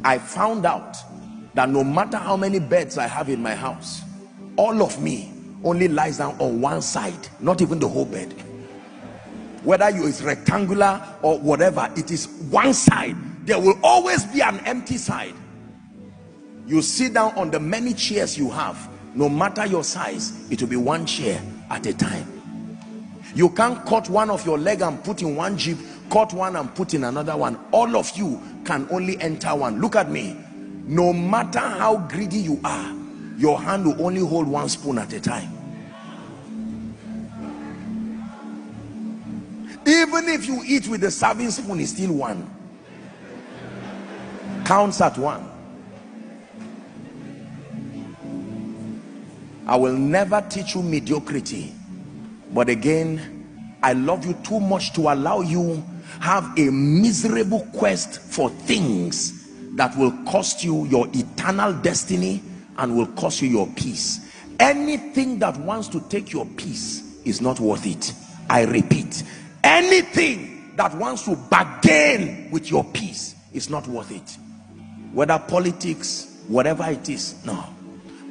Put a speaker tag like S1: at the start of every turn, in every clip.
S1: I found out that no matter how many beds I have in my house, all of me only lies down on one side, not even the whole bed. Whether you is rectangular or whatever, it is one side. There will always be an empty side. You sit down on the many chairs you have, no matter your size, it will be one chair at a time. You can't cut one of your leg and put in one jeep, cut one and put in another one. All of you can only enter one. Look at me. No matter how greedy you are, your hand will only hold one spoon at a time. Even if you eat with the serving spoon, it's still one. Counts at one. I will never teach you mediocrity, but again, I love you too much to allow you have a miserable quest for things that will cost you your eternal destiny and will cost you your peace. Anything that wants to take your peace is not worth it. I repeat, anything that wants to bargain with your peace is not worth it. Whether politics, whatever it is. No.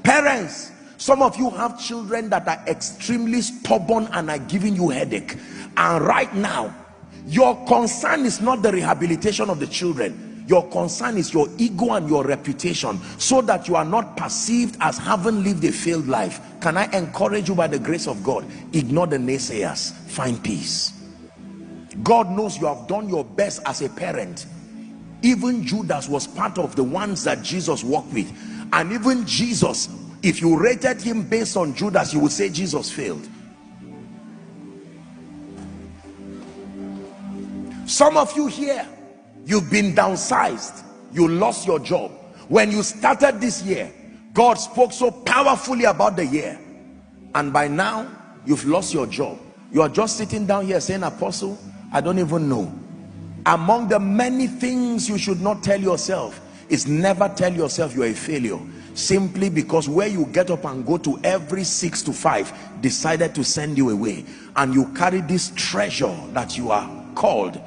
S1: Parents, some of you have children that are extremely stubborn and are giving you headache, and right now your concern is not the rehabilitation of the children. Your concern is your ego and your reputation, so that you are not perceived as having lived a failed life. Can I encourage you by the grace of God? Ignore the naysayers. Find peace. God knows you have done your best as a parent. Even Judas was part of the ones that Jesus walked with, and even Jesus, if you rated him based on Judas, you would say Jesus failed. Some of you here, you've been downsized. You lost your job. When you started this year, God spoke so powerfully about the year, and by now you've lost your job. You are just sitting down here saying, Apostle, I don't even know. Among the many things you should not tell yourself is never tell yourself you are a failure, simply because where you get up and go to every 6 to 5 decided to send you away, and you carry this treasure that you are called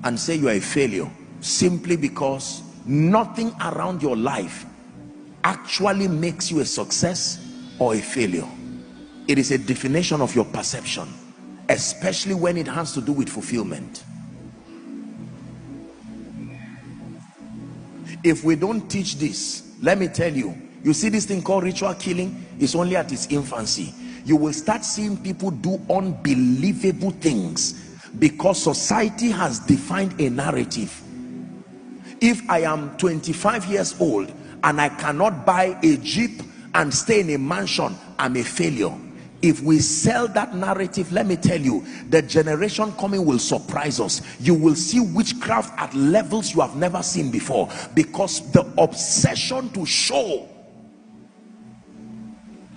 S1: and say you are a failure, simply because nothing around your life actually makes you a success or a failure. It is a definition of your perception, especially when it has to do with fulfillment. If we don't teach this, let me tell you, you see this thing called ritual killing is only at its infancy. You will start seeing people do unbelievable things because society has defined a narrative. If I am 25 years old and I cannot buy a jeep and stay in a mansion, I'm a failure. If we sell that narrative, let me tell you, the generation coming will surprise us. You will see witchcraft at levels you have never seen before, because the obsession to show.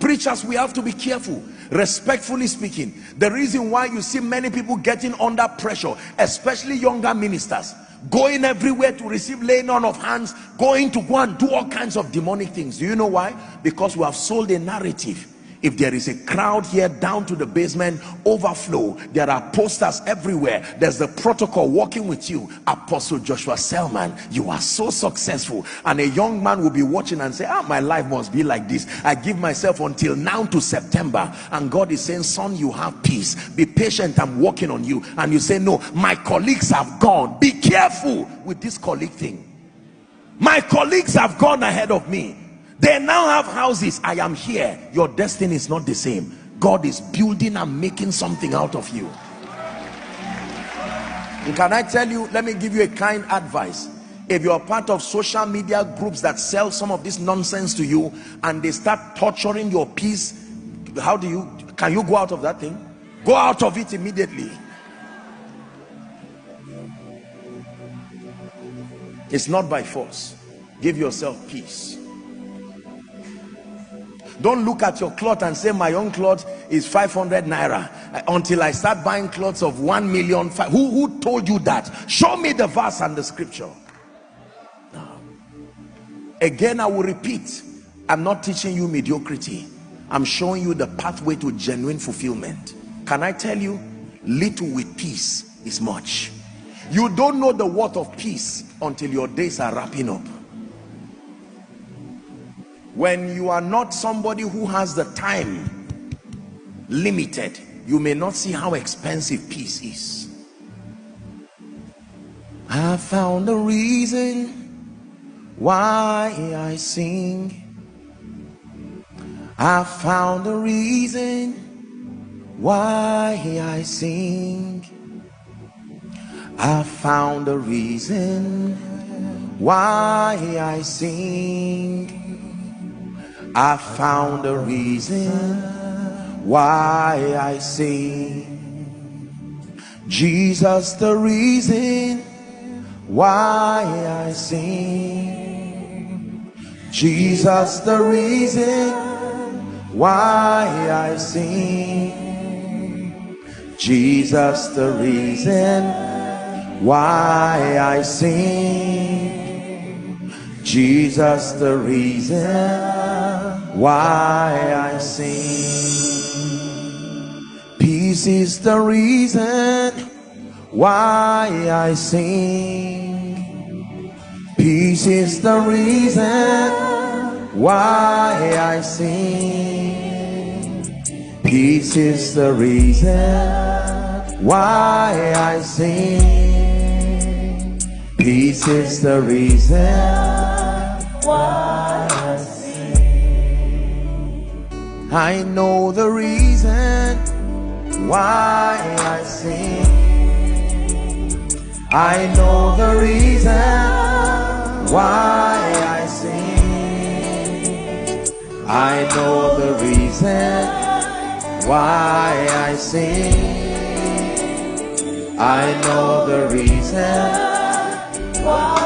S1: Preachers, we have to be careful. Respectfully speaking, the reason why you see many people getting under pressure, especially younger ministers, going everywhere to receive laying on of hands, going to go and do all kinds of demonic things. Do you know why? Because we have sold a narrative. If there is a crowd here down to the basement, overflow, there are posters everywhere. There's the protocol walking with you. Apostle Joshua Selman, you are so successful. And a young man will be watching and say, my life must be like this. I give myself until now to September. And God is saying, son, you have peace. Be patient, I'm working on you. And you say, no, my colleagues have gone. Be careful with this colleague thing. My colleagues have gone ahead of me. They now have houses. I am here. Your destiny is not the same. God is building and making something out of you. And can I tell you, let me give you a kind advice. If you are part of social media groups that sell some of this nonsense to you and they start torturing your peace, can you go out of that thing? Go out of it immediately. It's not by force. Give yourself peace. Don't look at your cloth and say, my own cloth is 500 naira until I start buying clothes of 1 million. Who told you that? Show me the verse and the scripture. No. Again, I will repeat, I'm not teaching you mediocrity. I'm showing you the pathway to genuine fulfillment. Can I tell you, little with peace is much. You don't know the worth of peace until your days are wrapping up. When you are not somebody who has the time limited, you may not see how expensive peace is. I found a reason why I sing. I found a reason why I sing. I found a reason why I sing. I found a reason why I sing. Jesus the reason why I sing. Jesus the reason why I sing. Jesus the reason why I sing. Jesus the reason why I sing. Peace is the reason why I sing. Peace is the reason why I sing. Peace is the reason why I sing. Peace is the reason why I sing. I know the reason why I sing. I know the reason why I sing. I know the reason why I sing. I know the reason why